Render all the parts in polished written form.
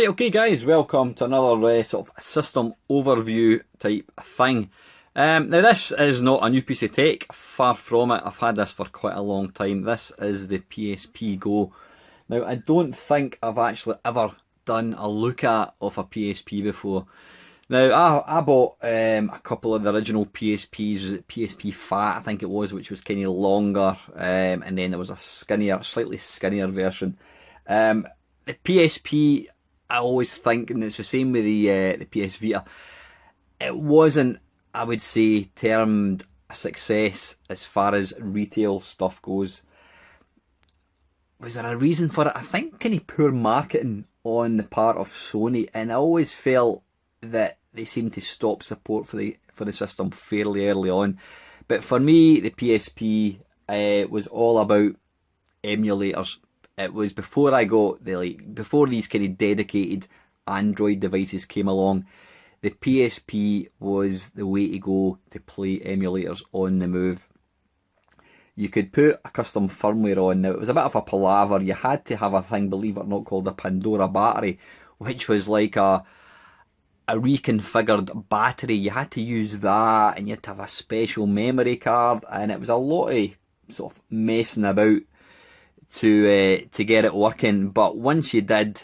Right, okay guys, welcome to another sort of system overview type thing. Now this is not a new piece of tech, far from it. I've had this for quite a long time. This is the PSP Go. Now I don't think I've actually ever done a look at of a PSP before. Now I bought a couple of the original PSPs, was it PSP Fat I think it was, which was kind of longer, and then there was a slightly skinnier version. The PSP, I always think, and it's the same with the PS Vita, it wasn't, I would say, termed a success as far as retail stuff goes. Was there a reason for it? I think kind of poor marketing on the part of Sony, and I always felt that they seemed to stop support for the system fairly early on. But for me, the PSP was all about emulators. It was before I got before these kind of dedicated Android devices came along. The PSP was the way to go to play emulators on the move. You could put a custom firmware on. Now it was a bit of a palaver. You had to have a thing, believe it or not, called a Pandora battery, which was like a reconfigured battery. You had to use that, and you had to have a special memory card, and it was a lot of sort of messing about to get it working. But once you did,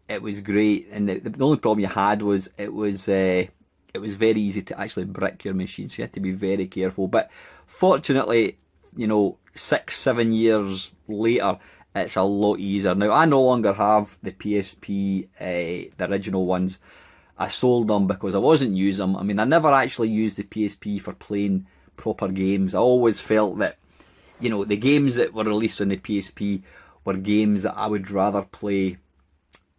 it was great. And the only problem you had was it was very easy to actually brick your machine, so you had to be very careful. But fortunately, you know, 6-7 years later, it's a lot easier. Now I no longer have the PSP, the original ones. I sold them because I wasn't using them. I mean, I never actually used the PSP for playing proper games. I always felt that, you know, the games that were released on the PSP were games that I would rather play,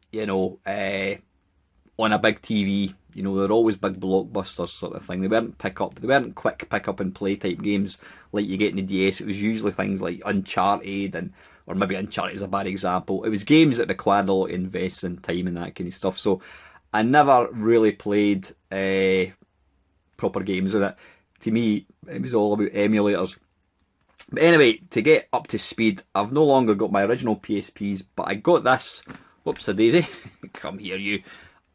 you know, on a big TV. You know, they're always big blockbusters sort of thing. They weren't quick pick up and play type games like you get in the DS. It was usually things like Uncharted, or maybe Uncharted is a bad example. It was games that required a lot of investment time and that kind of stuff. So I never really played proper games with it. To me, it was all about emulators. But anyway, to get up to speed, I've no longer got my original PSPs, but I got this. Whoops a daisy. Come here, you.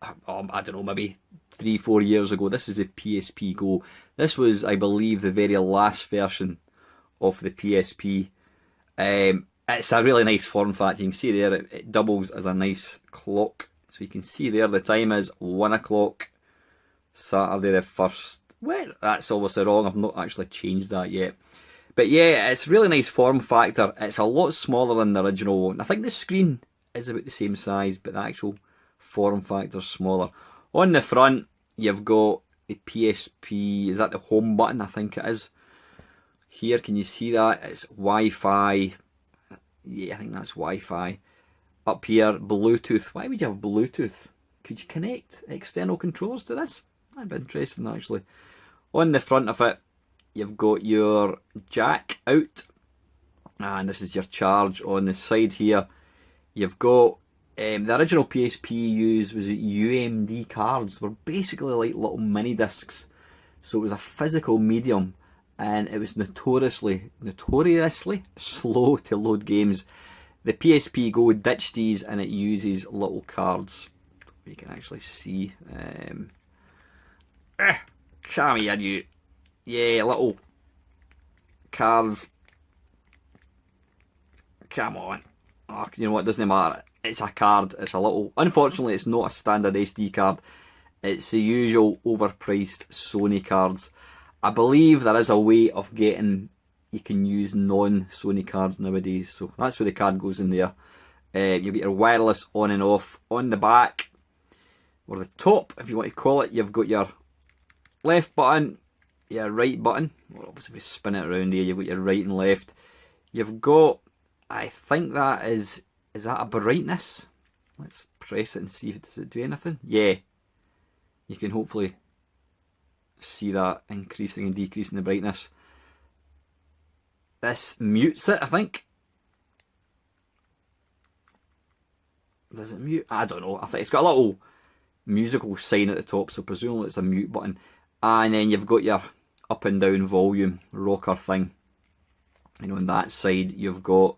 I don't know, maybe 3-4 years ago. This is the PSP Go. This was, I believe, the very last version of the PSP. It's a really nice form factor. You can see there, it doubles as a nice clock. So you can see there the time is 1 o'clock, Saturday the 1st. Well, that's obviously wrong. I've not actually changed that yet. But yeah, it's really nice form factor. It's a lot smaller than the original one. I think the screen is about the same size, but the actual form factor is smaller. On the front, you've got the PSP. Is that the home button? I think it is. Here, can you see that? It's Wi-Fi. Yeah, I think that's Wi-Fi. Up here, Bluetooth. Why would you have Bluetooth? Could you connect external controllers to this? That'd be interesting, actually. On the front of it, you've got your jack out, and this is your charge. On the side here, you've got the original PSP used was UMD cards. Were basically like little mini discs, so it was a physical medium, and it was notoriously slow to load games. The PSP Go ditched these, and it uses little cards. You can actually see. Come here, you. Yeah, little cards. Come on. Oh, you know what? It doesn't matter. It's a card. It's a little. Unfortunately, it's not a standard SD card. It's the usual overpriced Sony cards. I believe there is a way of getting. You can use non-Sony cards nowadays. So that's where the card goes in there. You've got your wireless on and off. On the back, or the top, if you want to call it, you've got your left button, your right button. Well, obviously if you spin it around here, you've got your right and left. You've got, I think that is that a brightness? Let's press it and see if does it do anything. Yeah, you can hopefully see that increasing and decreasing the brightness. This mutes it, I think. Does it mute? I don't know. I think it's got a little musical sign at the top, so presumably it's a mute button. And then you've got your up and down volume rocker thing. You know, on that side you've got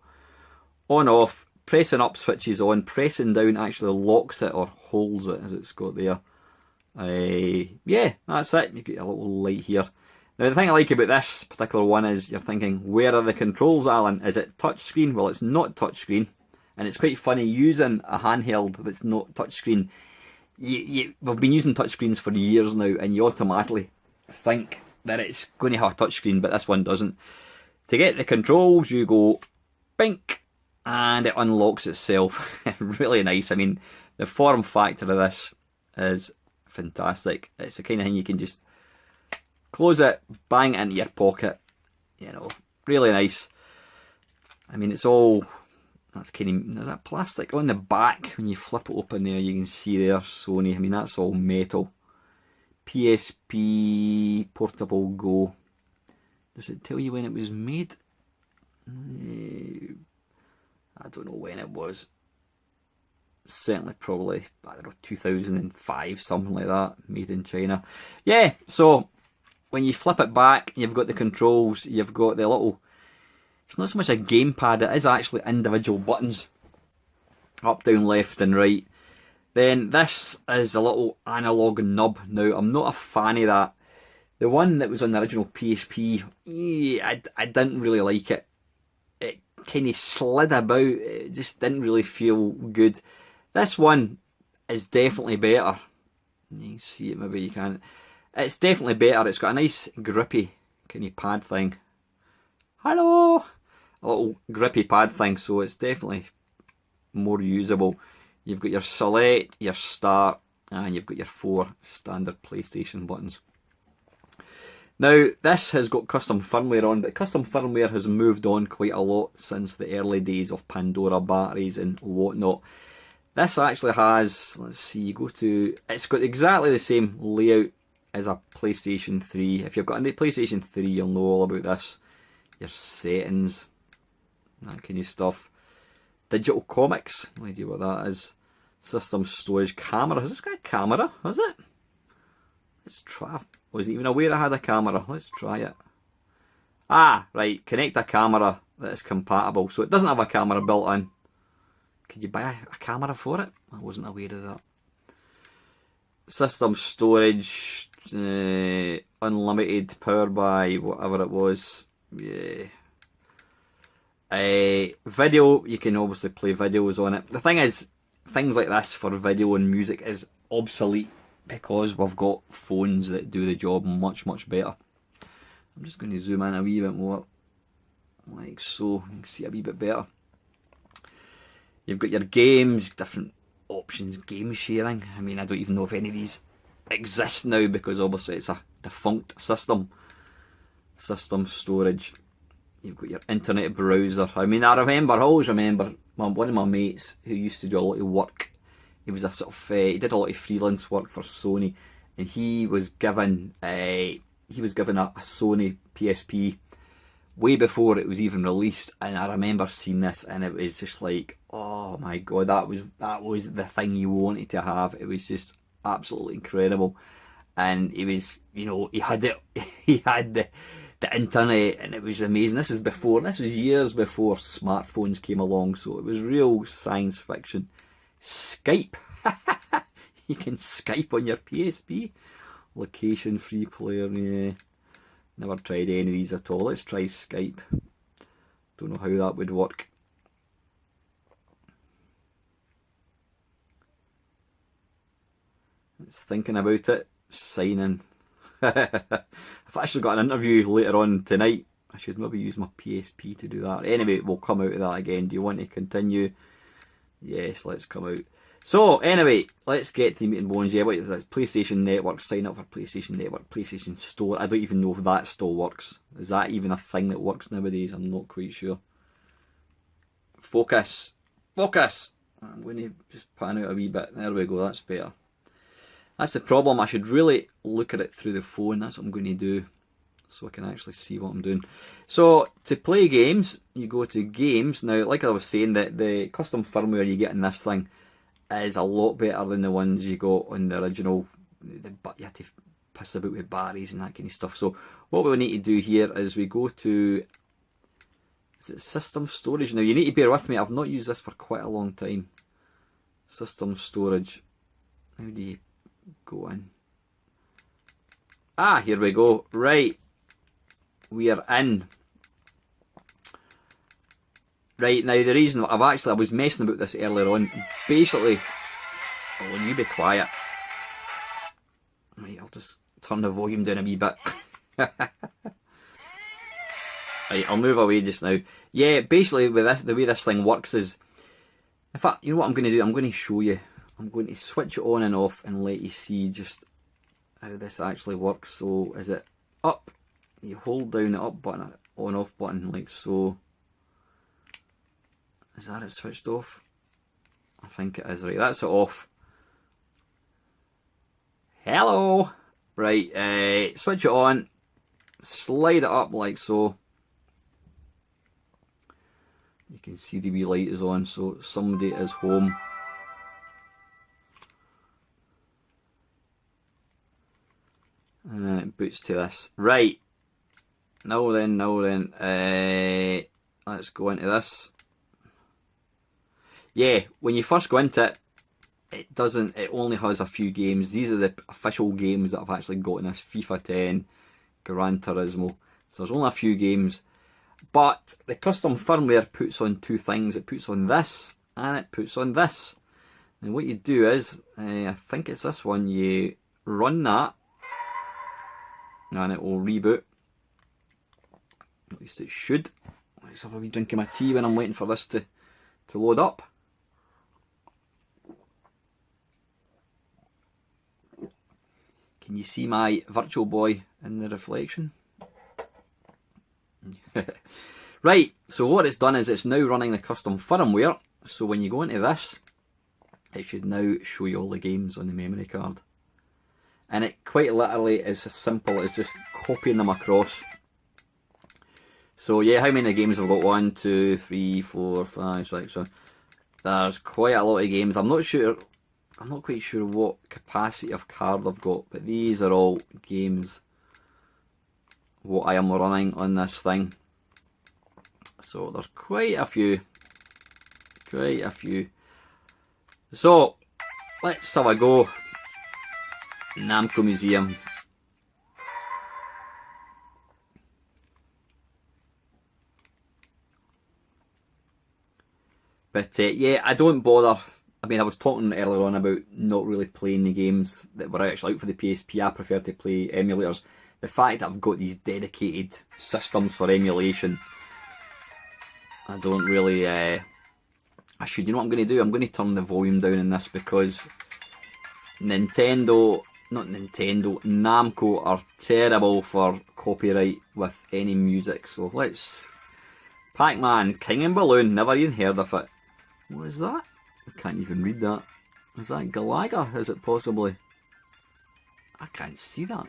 on off pressing up switches on, pressing down actually locks it or holds it, as it's got there. Yeah, that's it. You get a little light here. Now the thing I like about this particular one is you're thinking, where are the controls, Alan? Is it touchscreen? Well, it's not touchscreen, and it's quite funny using a handheld that's not touchscreen. We've been using touchscreens for years now, and you automatically think that it's going to have a touchscreen, but this one doesn't. To get the controls, you go bink, and it unlocks itself. Really nice. I mean, the form factor of this is fantastic. It's the kind of thing you can just close it, bang it into your pocket. You know, really nice. I mean, it's all, that's kind of, there's that plastic on the back. When you flip it open there, you can see there, Sony. I mean, that's all metal. PSP Portable Go. Does it tell you when it was made? I don't know when it was. Certainly probably, I don't know, 2005, something like that. Made in China. Yeah, so when you flip it back, you've got the controls, you've got the little, it's not so much a gamepad, it is actually individual buttons. Up, down, left and right. Then this is a little analog nub. Now, I'm not a fan of that. The one that was on the original PSP, I didn't really like it. It kind of slid about, it just didn't really feel good. This one is definitely better. You can see it, maybe you can't. It's definitely better. It's got a nice grippy kind of pad thing. Hello! A little grippy pad thing, so it's definitely more usable. You've got your select, your start, and you've got your 4 standard PlayStation buttons. Now, this has got custom firmware on, but custom firmware has moved on quite a lot since the early days of Pandora batteries and whatnot. This actually has, let's see, you go to, it's got exactly the same layout as a PlayStation 3. If you've got a PlayStation 3, you'll know all about this. Your settings, that kind of stuff. Digital comics, no idea what that is. System storage, camera. Has this got a camera? Has it? Let's try. I wasn't even aware I had a camera. Let's try it. Ah, right. Connect a camera that is compatible. So it doesn't have a camera built in. Could you buy a camera for it? I wasn't aware of that. System storage, unlimited power by whatever it was. Yeah. Video, you can obviously play videos on it. The thing is, things like this for video and music is obsolete because we've got phones that do the job much, much better. I'm just going to zoom in a wee bit more, like so, you can see a wee bit better. You've got your games, different options, game sharing. I mean, I don't even know if any of these exist now because obviously it's a defunct system. System storage. You've got your internet browser. I mean, I always remember one of my mates who used to do a lot of work. He was a sort of, he did a lot of freelance work for Sony, and he was given a Sony PSP way before it was even released. And I remember seeing this, and it was just like, oh my god, that was the thing you wanted to have. It was just absolutely incredible, and he was, you know, he had the internet, and it was amazing. This was years before smartphones came along, so it was real science fiction. Skype. You can Skype on your PSP. Location free player, yeah. Never tried any of these at all. Let's try Skype. Don't know how that would work. It's thinking about it. Sign in. I've actually got an interview later on tonight. I should maybe use my PSP to do that. Anyway, we'll come out of that again. Do you want to continue? Yes, let's come out. So, anyway, let's get to the meat and bones. Yeah, what is this? PlayStation Network, sign up for PlayStation Network, PlayStation Store. I don't even know if that still works. Is that even a thing that works nowadays? I'm not quite sure. Focus. Focus! I'm going to just pan out a wee bit. There we go, that's better. That's the problem. I should really look at it through the phone. That's what I'm going to do, so I can actually see what I'm doing. So, to play games, you go to games. Now, like I was saying, that the custom firmware you get in this thing is a lot better than the ones you got on the original. You have to piss about with batteries and that kind of stuff. So, what we need to do here is we go to Is it system storage? Now you need to bear with me, I've not used this for quite a long time. System storage. How do you go in? Ah, here we go. Right. We are in. Right, now the reason I was messing about this earlier on. Basically, oh, will you be quiet? Right, I'll just turn the volume down a wee bit. Right, I'll move away just now. Yeah, basically with this, the way this thing works is, in fact, you know what I'm going to do? I'm going to show you. I'm going to switch it on and off and let you see just how this actually works. So, is it up? You hold down the up button, on off button, like so. Is that it switched off? I think it is. Right, that's it off. Hello! Right, switch it on. Slide it up like so. You can see the wee light is on, so somebody is home. And it boots to this. Right. Now then, let's go into this. Yeah, when you first go into it, it only has a few games. These are the official games that I've actually got in this: FIFA 10, Gran Turismo. So there's only a few games. But the custom firmware puts on two things. It puts on this and it puts on this. And what you do is, I think it's this one, you run that and it will reboot. At least it should. Let's have a wee drink of my tea when I'm waiting for this to load up. Can you see my Virtual Boy in the reflection? Right, so what it's done is it's now running the custom firmware. So when you go into this, it should now show you all the games on the memory card. And it quite literally is as simple as just copying them across. So yeah, how many games have we got? 1, 2, 3, 4, 5, 6, 7. There's quite a lot of games. I'm not quite sure what capacity of card I've got, but these are all games what I am running on this thing. So there's quite a few. So let's have a go. Namco Museum. But yeah, I don't bother. I mean, I was talking earlier on about not really playing the games that were actually out for the PSP. I prefer to play emulators. The fact that I've got these dedicated systems for emulation, I don't really, you know what I'm going to do? I'm going to turn the volume down in this because Namco are terrible for copyright with any music. So let's, Pac-Man, King and Balloon, never even heard of it. What is that? I can't even read that. Is that Galaga? Is it possibly? I can't see that.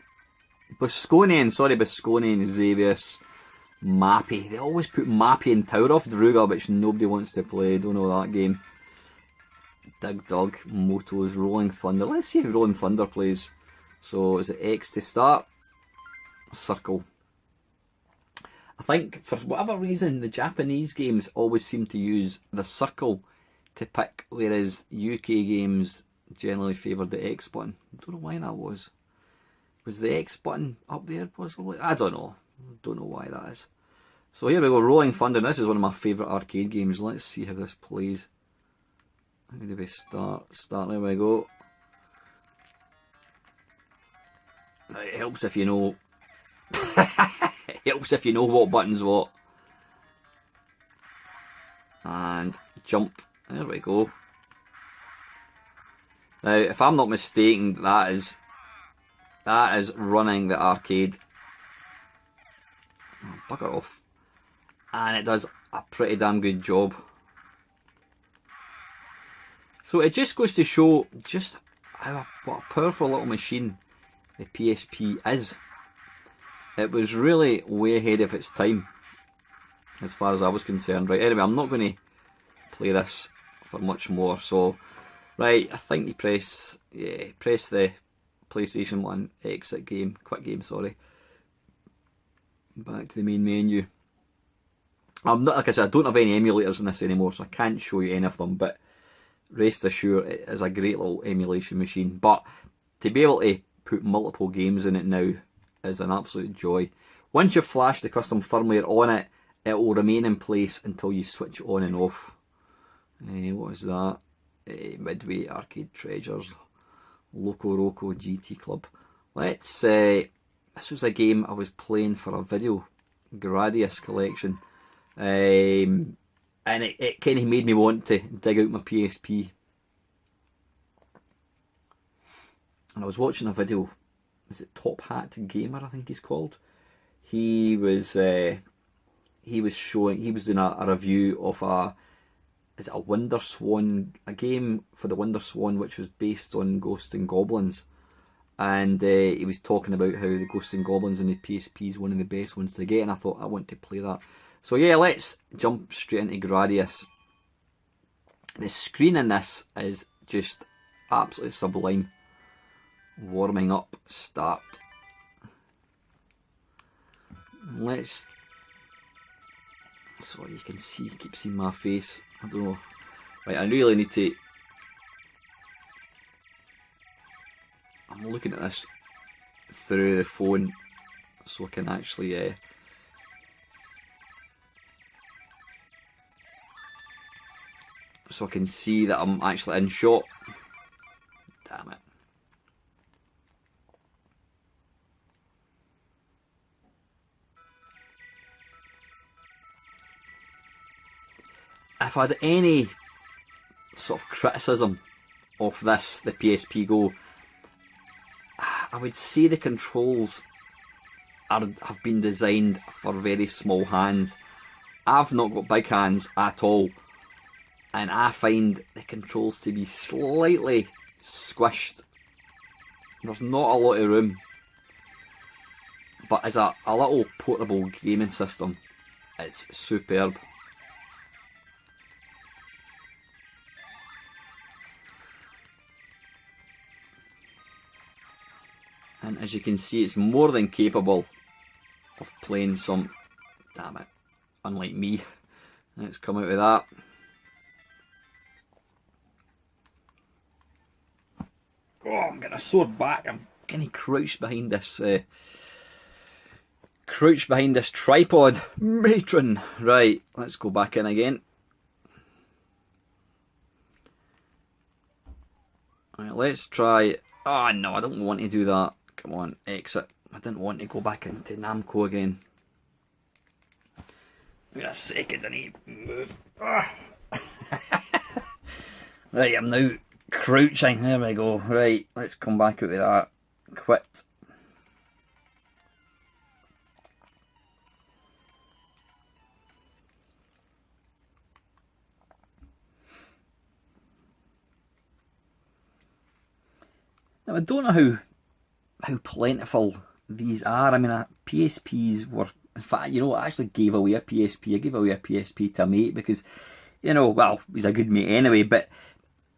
Bosconian, Xavius, Mappy. They always put Mappy and Tower of Druga, which nobody wants to play. Don't know that game. Dig Dug, Motos, Rolling Thunder. Let's see if Rolling Thunder plays. So is it X to start? Circle. I think for whatever reason the Japanese games always seem to use the circle to pick, whereas UK games generally favoured the X button. I don't know why that was. Was the X button up there possibly? I don't know. Don't know why that is. So here we go, Rolling Thunder. This is one of my favourite arcade games. Let's see how this plays. How do we start? There we go. It helps if you know. It helps if you know what button's what. And jump. There we go. Now, if I'm not mistaken, that is running the arcade. Oh, bugger off. And it does a pretty damn good job. So it just goes to show just what a powerful little machine the PSP is. It was really way ahead of its time, as far as I was concerned. Right, anyway, I'm not going to play this for much more. So, right, I think you press the PlayStation 1 exit game, quick game, sorry. Back to the main menu. I'm not, like I said, I don't have any emulators in this anymore, so I can't show you any of them, but rest assured it is a great little emulation machine. But to be able to put multiple games in it now is an absolute joy. Once you've flashed the custom firmware on it, it will remain in place until you switch it on and off. What is that? Midway Arcade Treasures, Loco Roco GT Club. Let's, this was a game I was playing for a video, Gradius Collection. And it kind of made me want to dig out my PSP. And I was watching a video, is it Top Hat Gamer, I think he's called. He was doing a review of is it a Wonder Swan, a game for the Wonder Swan which was based on Ghosts and Goblins. And he was talking about how the Ghosts and Goblins on the PSP is one of the best ones to get, and I thought I want to play that. So yeah, let's jump straight into Gradius. The screen in this is just absolutely sublime. Warming up, start. Let's, so you can see, keep seeing my face, I don't know. Right, I really need to, I'm looking at this through the phone so I can actually so I can see that I'm actually in shot. Damn it. If I had any sort of criticism of this, the PSP Go, I would say the controls have been designed for very small hands. I've not got big hands at all, and I find the controls to be slightly squished. There's not a lot of room, but as a little portable gaming system, it's superb. And as you can see, it's more than capable of playing some, damn it, unlike me. Let's come out with that. Oh, I'm getting a sore back. I'm kind of crouched behind this tripod. Matron. Right, let's go back in again. Right, let's try. Oh no, I don't want to do that. Come on, exit. I didn't want to go back into Namco again. Wait a second, I need to move. Right, I'm now crouching. There we go. Right, let's come back out with that. Quit. Now I don't know how plentiful these are. I mean, PSPs were, in fact, you know, I actually gave away a PSP. I gave away a PSP to a mate because, you know, well, he's a good mate anyway, but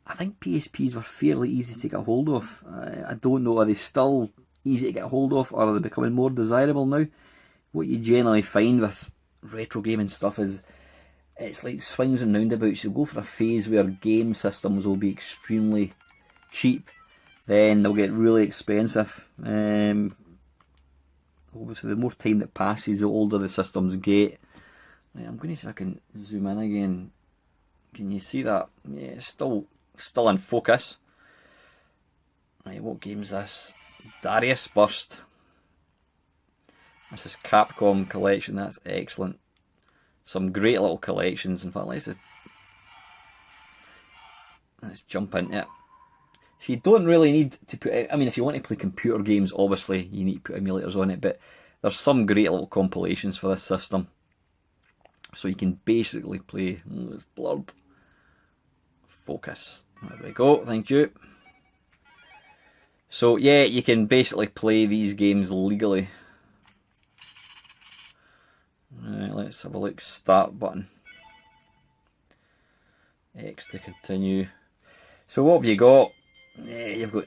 I think PSPs were fairly easy to get hold of. I don't know, are they still easy to get hold of, or are they becoming more desirable now? What you generally find with retro gaming stuff is it's like swings and roundabouts. You'll go for a phase where game systems will be extremely cheap, then they'll get really expensive. Obviously, the more time that passes, the older the systems get. Right, I'm going to see if I can zoom in again. Can you see that? Yeah, it's still in focus. Right, what game is this? Darius Burst. This is Capcom collection. That's excellent. Some great little collections. In fact, let's jump into it. So you don't really need to put, I mean, if you want to play computer games, obviously you need to put emulators on it, but there's some great little compilations for this system. So you can basically play, it's blurred. Focus. There we go, thank you. So yeah, you can basically play these games legally. Right, let's have a look. Start button. X to continue. So what have you got? Yeah, you've got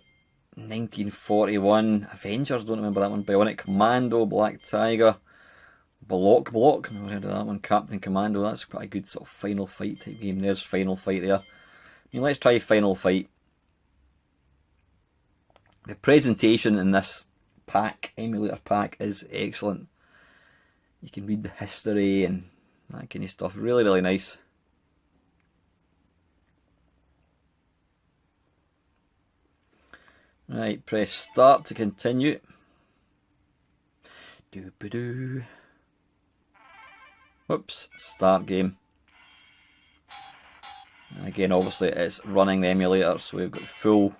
1941, Avengers, don't remember that one, Bionic Commando, Black Tiger, Block. Never heard of that one. Captain Commando. That's quite a good sort of Final Fight type game. There's Final Fight there. I mean, let's try Final Fight. The presentation in this pack, emulator pack, is excellent. You can read the history and that kind of stuff. Really, really nice. Right, press start to continue. Doo-ba-doo. Whoops, start game. And again, obviously it's running the emulator, so we've got full.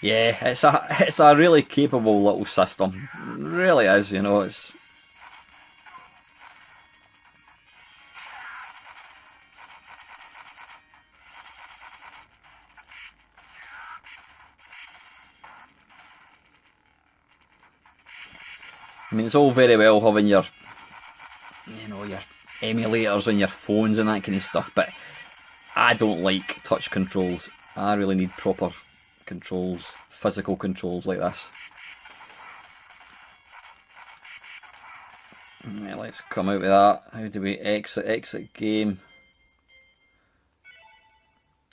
Yeah, it's a really capable little system. It really is, you know. It's I mean, it's all very well having your, you know, your emulators on your phones and that kind of stuff, but I don't like touch controls. I really need proper controls, physical controls like this. Right, let's come out with that. How do we exit? Exit game.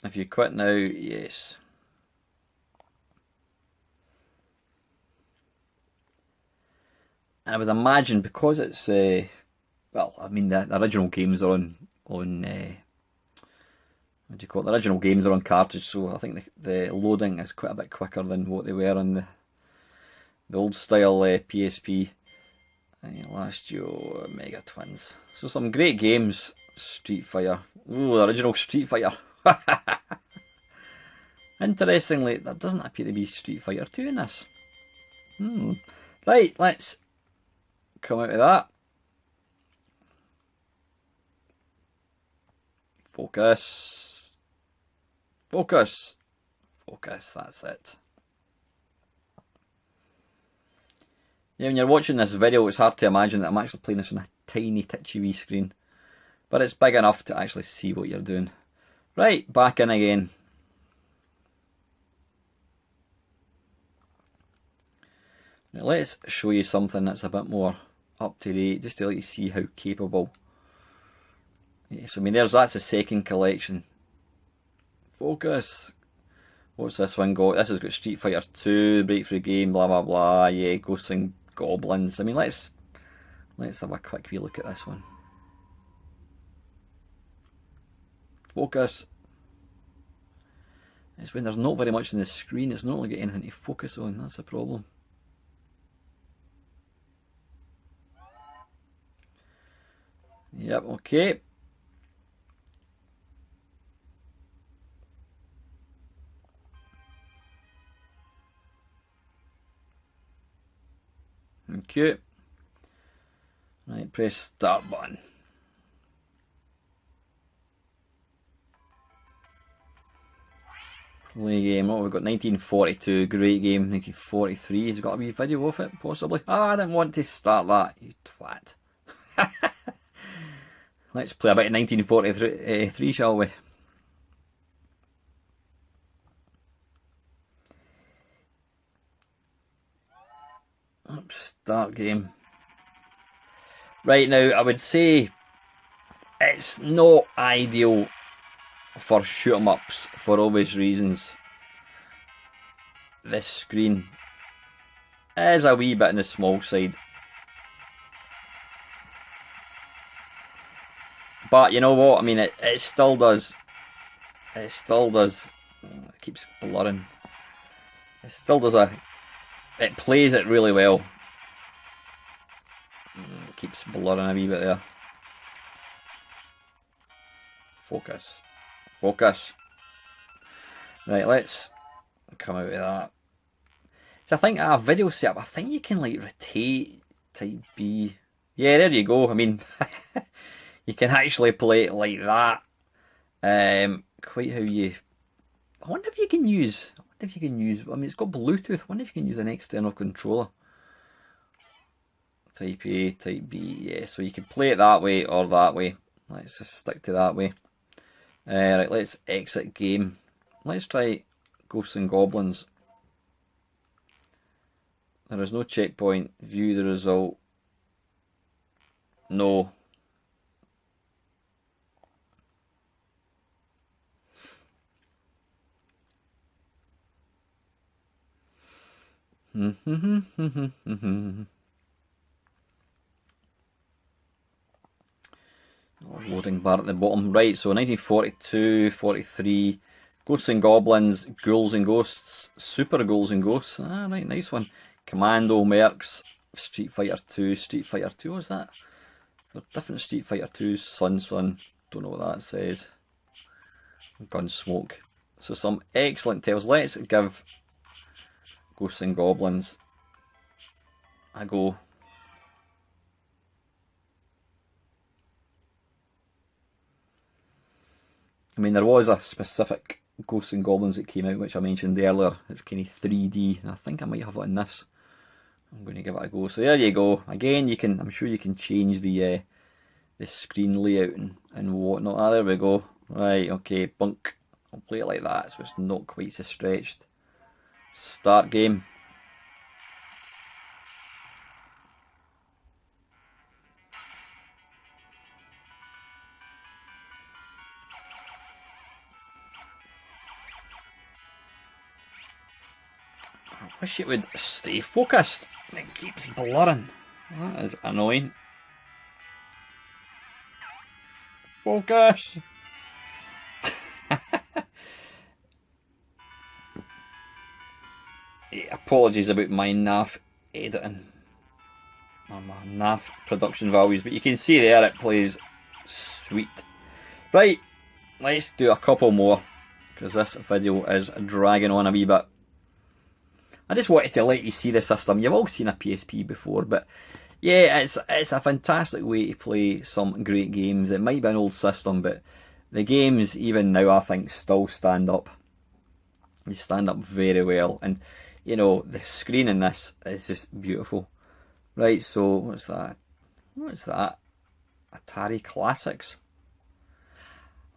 If you quit now, yes. And I would imagine because it's well, I mean the original games are on what do you call it? The original games are on cartridge, so I think the loading is quite a bit quicker than what they were on the old style PSP last year Mega Twins. So some great games. Street Fighter. Ooh, the original Street Fighter. Interestingly, there doesn't appear to be Street Fighter 2 in this. Right, let's come out of that. Focus. Focus. Focus, that's it. Yeah, when you're watching this video, it's hard to imagine that I'm actually playing this on a tiny, titchy wee screen. But it's big enough to actually see what you're doing. Right, back in again. Now let's show you something that's a bit more up to date, just to let you see how capable. Yeah, so I mean, that's the second collection. Focus. What's this one got? This has got Street Fighter 2, Breakthrough Game, blah blah blah. Yeah, Ghosts and Goblins. I mean, let's have a quick wee look at this one. Focus. It's when there's not very much on the screen, it's not really got anything to focus on, that's the problem. Yep, okay. Okay. Right, press start button. Play game. Oh, we've got 1942. Great game. 1943. Has got a wee video of it, possibly. Ah, I didn't want to start that, you twat. Let's play a bit of 1943, shall we? Start game. Right, now, I would say it's not ideal for shoot 'em ups for obvious reasons. This screen is a wee bit on the small side. But you know what? I mean, it still does. It still does. Oh, it keeps blurring. It still does it plays it really well. It keeps blurring a wee bit there. Focus. Focus. Right, let's come out of that. So I think a video setup, I think you can like rotate type B. Yeah, there you go. I mean, you can actually play it like that. Quite how you. I wonder if you can use. I mean, it's got Bluetooth. I wonder if you can use an external controller Type A, Type B, yeah, so you can play it that way or that way. Let's just stick to that way. Right, let's exit game. Let's try Ghosts and Goblins. There is no checkpoint. View the result. No. Loading bar at the bottom. Right, so 1942, 43, Ghosts and Goblins, Ghouls and Ghosts, Super Ghouls and Ghosts. Ah, right, nice one. Commando, Mercs, Street Fighter 2, Street Fighter 2, what's that? There are different Street Fighter 2s, Sun, don't know what that says. Gunsmoke. So some excellent tales. Let's give Ghosts and Goblins a go. I mean, there was a specific Ghosts and Goblins that came out, which I mentioned earlier. It's kind of 3D. I think I might have it in this. I'm going to give it a go. So there you go. Again, you can. I'm sure you can change the screen layout and whatnot. Ah, there we go. Right, okay, bunk. I'll play it like that, so it's not quite so stretched. Start game. I wish it would stay focused. It keeps blurring. That is annoying. Focus! Apologies about my naff editing. Or my naff production values, but you can see there it plays sweet. Right, let's do a couple more, because this video is dragging on a wee bit. I just wanted to let you see the system. You've all seen a PSP before, but yeah, it's a fantastic way to play some great games. It might be an old system, but the games, even now, I think, still stand up. They stand up very well, and you know, the screen in this is just beautiful. Right, so what's that? What's that? Atari Classics.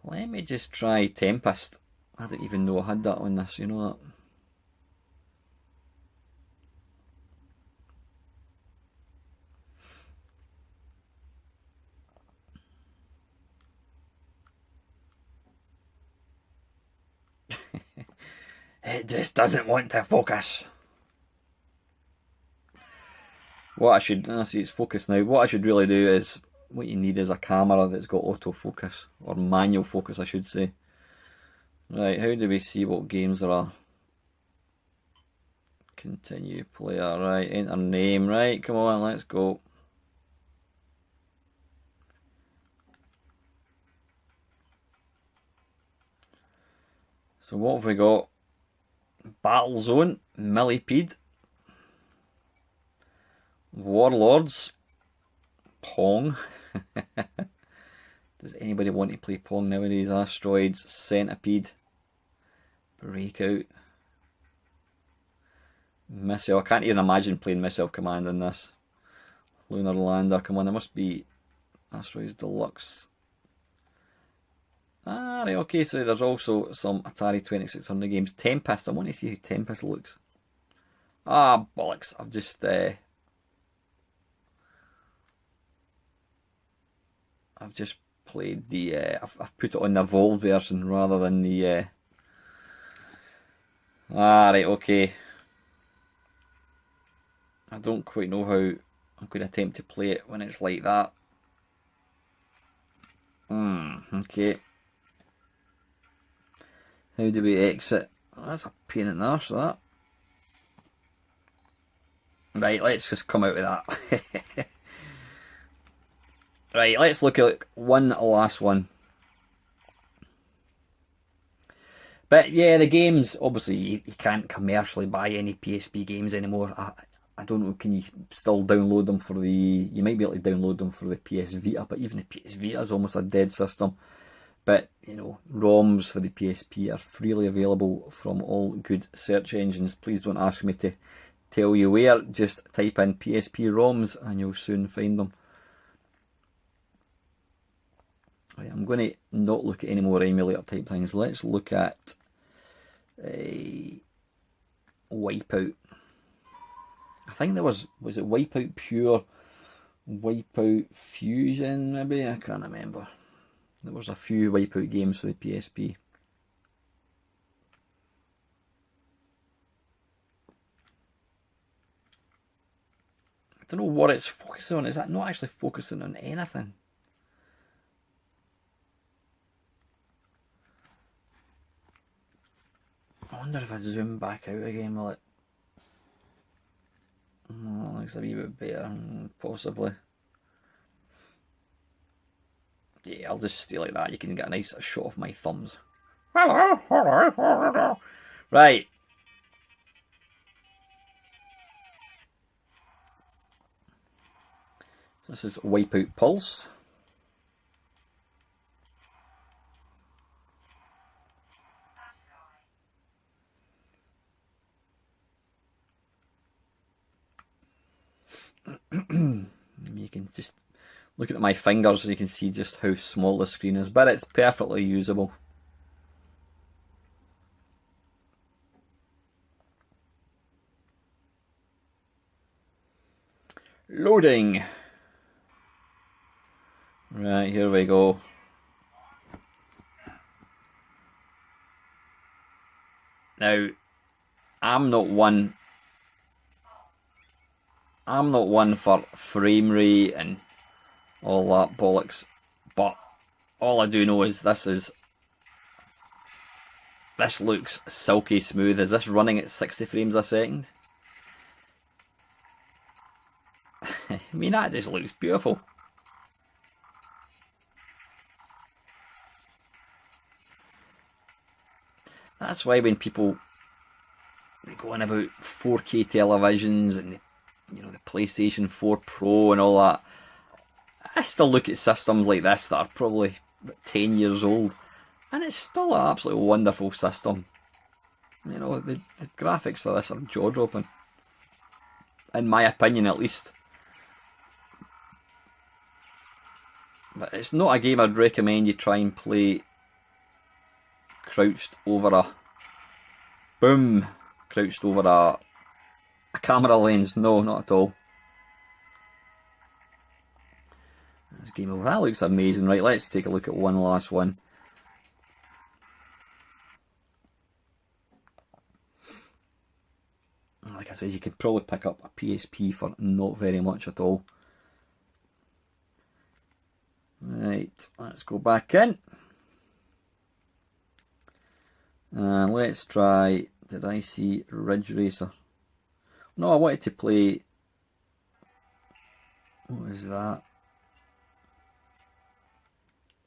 Let me just try Tempest. I didn't even know I had that on this, you know that? It just doesn't want to focus. What I should, I see it's focused now. What I should really do is, what you need is a camera that's got autofocus, or manual focus I should say. Right, how do we see what games there are? Continue player, right, enter name, right, come on, let's go. So what have we got? Battlezone, Millipede, Warlords, Pong. Does anybody want to play Pong nowadays? Asteroids, Centipede, Breakout, Missile. I can't even imagine playing Missile Command in this. Lunar Lander, come on, there must be Asteroids Deluxe. Ah, right, okay, so there's also some Atari 2600 games. Tempest, I want to see how Tempest looks. Ah, bollocks, I've just played the, I've put it on the Evolved version rather than the, ah, right, okay. I don't quite know how I'm going to attempt to play it when it's like that. Okay. How do we exit? Oh, that's a pain in the arse, that. Right, let's just come out with that. Right, let's look at one last one. But yeah, the games, obviously you can't commercially buy any PSP games anymore. I don't know, can you still download them for the... You might be able to download them for the PS Vita, but even the PS Vita is almost a dead system. But, you know, ROMs for the PSP are freely available from all good search engines. Please don't ask me to tell you where. Just type in PSP ROMs and you'll soon find them. Right, I'm going to not look at any more emulator type things. Let's look at Wipeout. I think there was it Wipeout Pure, Wipeout Fusion maybe? I can't remember. There was a few Wipeout games for the PSP. I don't know what it's focusing on. Is that not actually focusing on anything? I wonder if I zoom back out again, will it? Oh, looks a wee bit better, possibly. Yeah, I'll just stay like that. You can get a nice shot of my thumbs. Right. This is Wipeout Pulse. You can just look at my fingers so you can see just how small the screen is, but it's perfectly usable. Loading. Right, here we go. Now, I'm not one for frame rate and all that bollocks, but all I do know is this looks silky smooth. Is this running at 60 frames a second? I mean, that just looks beautiful. That's why when people go on about 4K televisions and the PlayStation 4 Pro and all that, I still look at systems like this that are probably about 10 years old, and it's still an absolutely wonderful system. The graphics for this are jaw-dropping, in my opinion at least. But it's not a game I'd recommend you try and play crouched over a camera lens. No, not at all. This game over. That looks amazing. Right, let's take a look at one last one. Like I said, you could probably pick up a PSP for not very much at all. Right, let's go back in. And let's try, did I see Ridge Racer? No, I wanted to play, what is that?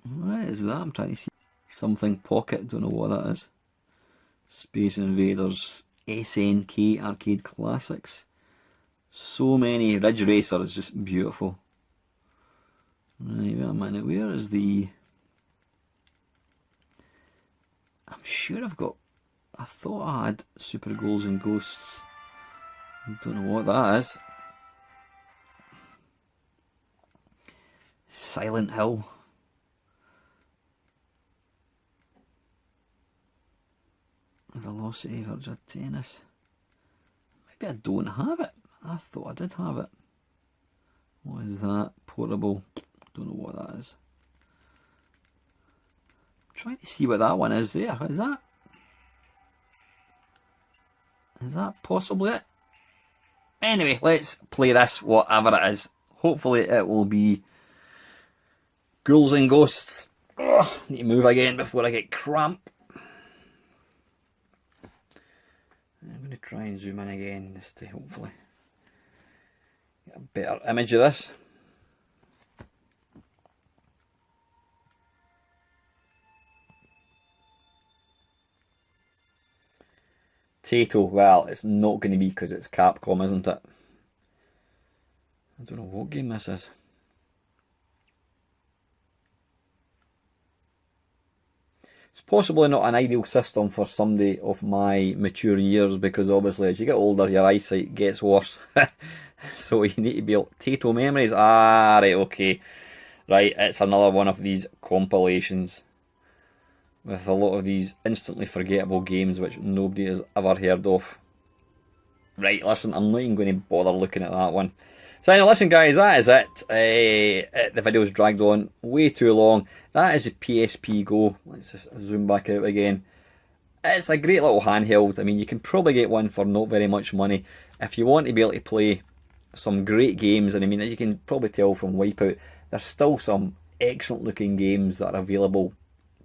What is that? I'm trying to see something Pocket, don't know what that is. Space Invaders, SNK Arcade Classics. So many. Ridge Racer is just beautiful. Right, wait a minute, where is the... I'm sure I thought I had Super Ghouls and Ghosts. I don't know what that is. Silent Hill. Velocity Virgin Tennis. Maybe I don't have it. I thought I did have it. What is that? Portable. Don't know what that is. I'm trying to see what that one is there. Is that possibly it? Anyway, let's play this, whatever it is. Hopefully it will be Ghouls and Ghosts. Ugh, need to move again before I get cramp. I'm going to try and zoom in again just to hopefully get a better image of this. Tato, well, it's not going to be because it's Capcom, isn't it? I don't know what game this is. It's possibly not an ideal system for somebody of my mature years, because obviously as you get older your eyesight gets worse. So you need to be able to Tato memories. Ah, right, okay. Right, it's another one of these compilations with a lot of these instantly forgettable games which nobody has ever heard of. Right, listen, I'm not even going to bother looking at that one. So anyway, listen guys, that is it. The video's dragged on way too long. That is a PSP Go. Let's just zoom back out again. It's a great little handheld. I mean, you can probably get one for not very much money. If you want to be able to play some great games, and I mean, as you can probably tell from Wipeout, there's still some excellent looking games that are available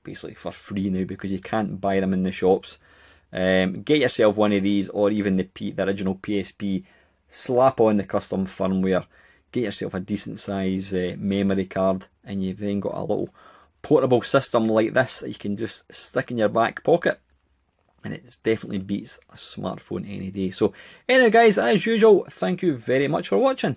basically for free now because you can't buy them in the shops. Get yourself one of these, or even the original PSP, slap on the custom firmware, get yourself a decent size memory card, and you've then got a little portable system like this that you can just stick in your back pocket, and it definitely beats a smartphone any day. So anyway guys, as usual, thank you very much for watching.